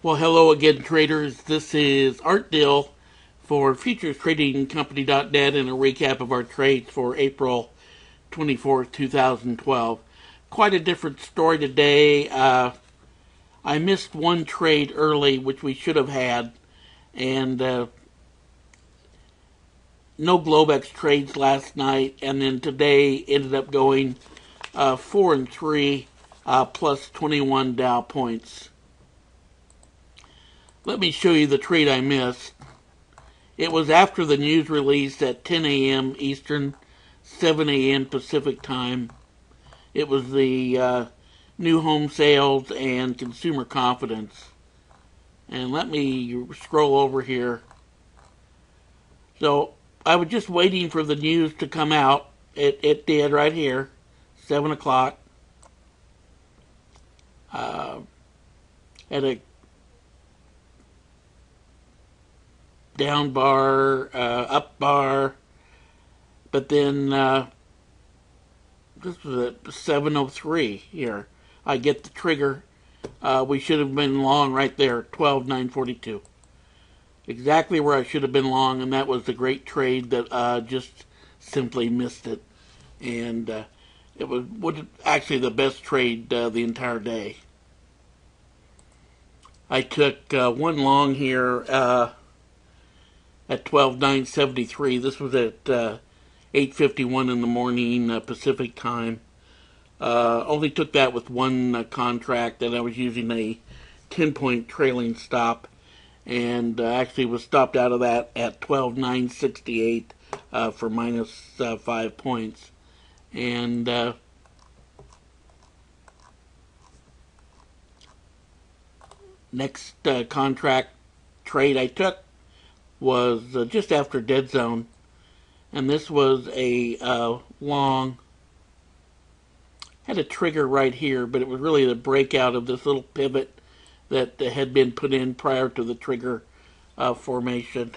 Well, hello again, traders. This is Art Dill for FuturesTradingCompany.net and a recap of our trades for April 24th, 2012. Quite a different story today. I missed one trade early, which we should have had, and no Globex trades last night, and then today ended up going 4 and 3 plus 21 Dow points. Let me show you the trade I missed. It was after the news release at 10 a.m. Eastern, 7 a.m. Pacific time. It was the new home sales and consumer confidence. And let me scroll over here. So I was just waiting for the news to come out. It did right here, 7 o'clock. At a down bar, up bar, but then this was at 7:03 here. I get the trigger. We should have been long right there, 12,942. Exactly where I should have been long, and that was the great trade that just simply missed it. And it was actually the best trade the entire day. I took one long here at 12,973. This was at 8:51 in the morning Pacific time. Only took that with one contract, and I was using a 10-point trailing stop, and actually was stopped out of that at 12,968 for minus 5 points. And next contract trade I took was just after dead zone, and this was a long, had a trigger right here, but it was really the breakout of this little pivot that had been put in prior to the trigger formation.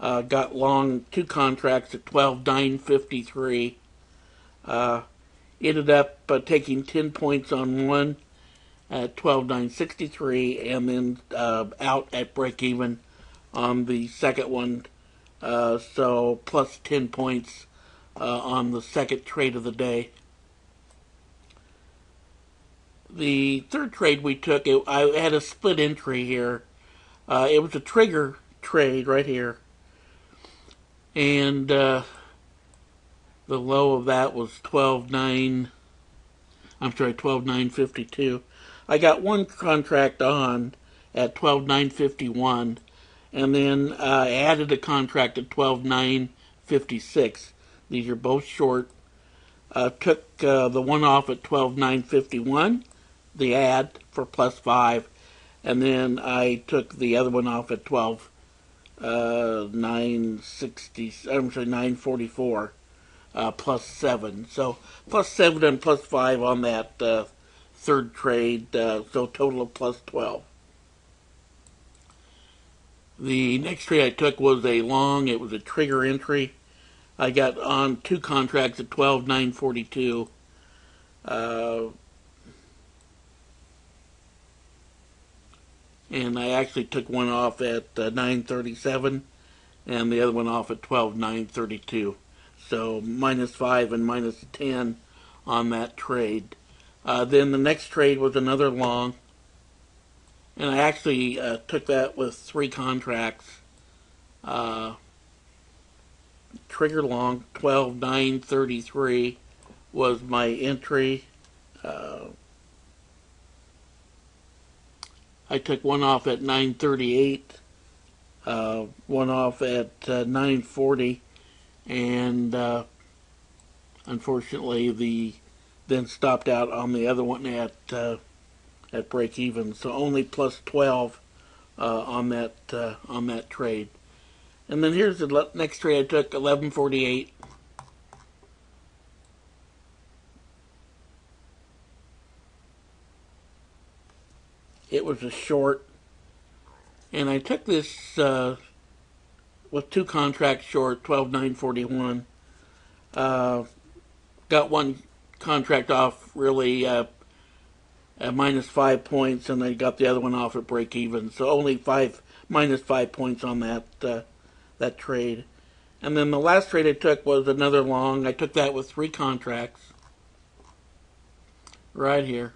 Got long two contracts at 12,953. Ended up taking 10 points on one at 12,963, and then out at break even on the second one, so plus 10 points on the second trade of the day. The third trade we took, I had a split entry here. It was a trigger trade right here, and the low of that was 12,952. I got one contract on at 12,951, and then I added a contract at 12,956. These are both short. Took the one off at 12,951, the add for plus 5, and then I took the other one off at 944 plus 7. So plus 7 and plus 5 on that third trade, so total of plus 12. The next trade I took was a long. It was a trigger entry. I got on two contracts at 12,942. And I actually took one off at 937 and the other one off at 12,932. So minus 5 and minus 10 on that trade. Then the next trade was another long, and I actually took that with three contracts. Trigger long, 12,933 was my entry. I took one off at 938, one off at 940, and unfortunately then stopped out on the other one at break even. So only plus 12 on that trade. And then here's the next trade I took, 1148. It was a short, and I took this with two contracts short, 12,941. Got one contract off really at -5 points, and I got the other one off at break even. So only -5 points on that trade. And then the last trade I took was another long. I took that with 3 contracts right here.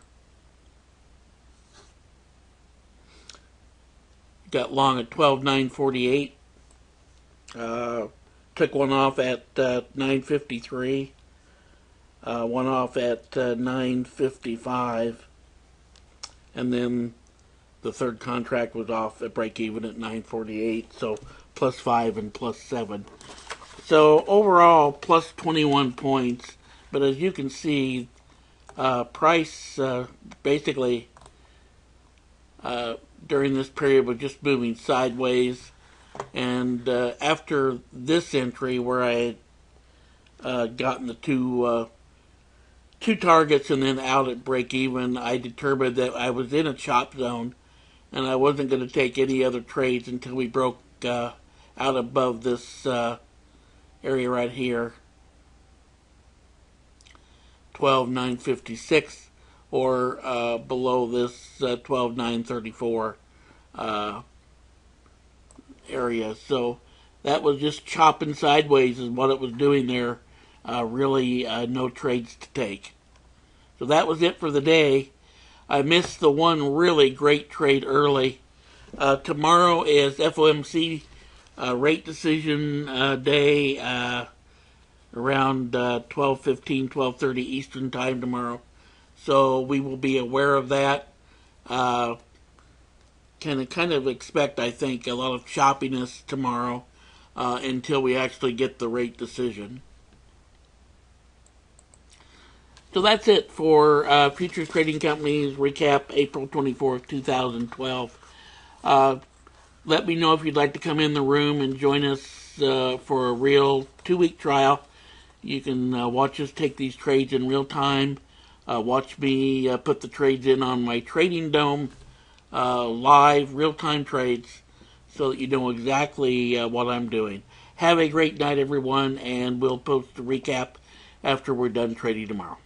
Got long at 12.948. Took one off at 9.53. One off at 9.55. And then the third contract was off at break even at 9.48. So +5 and +7. So overall, plus 21 points. But as you can see, price basically during this period was just moving sideways. And after this entry, where I had gotten the two targets and then out at break even, I determined that I was in a chop zone, and I wasn't going to take any other trades until we broke out above this area right here, 12.956, or below this 12.934 area. So that was just chopping sideways is what it was doing there. Really no trades to take. So that was it for the day. I missed the one really great trade early. Tomorrow is FOMC rate decision day around 12:15, 12:30 Eastern time tomorrow. So we will be aware of that. Can kind of expect, I think, a lot of choppiness tomorrow until we actually get the rate decision. So that's it for Futures Trading Company's recap, April 24th, 2012. Let me know if you'd like to come in the room and join us for a real 2-week trial. You can watch us take these trades in real time. Watch me put the trades in on my trading dome, live, real-time trades, so that you know exactly what I'm doing. Have a great night, everyone, and we'll post a recap after we're done trading tomorrow.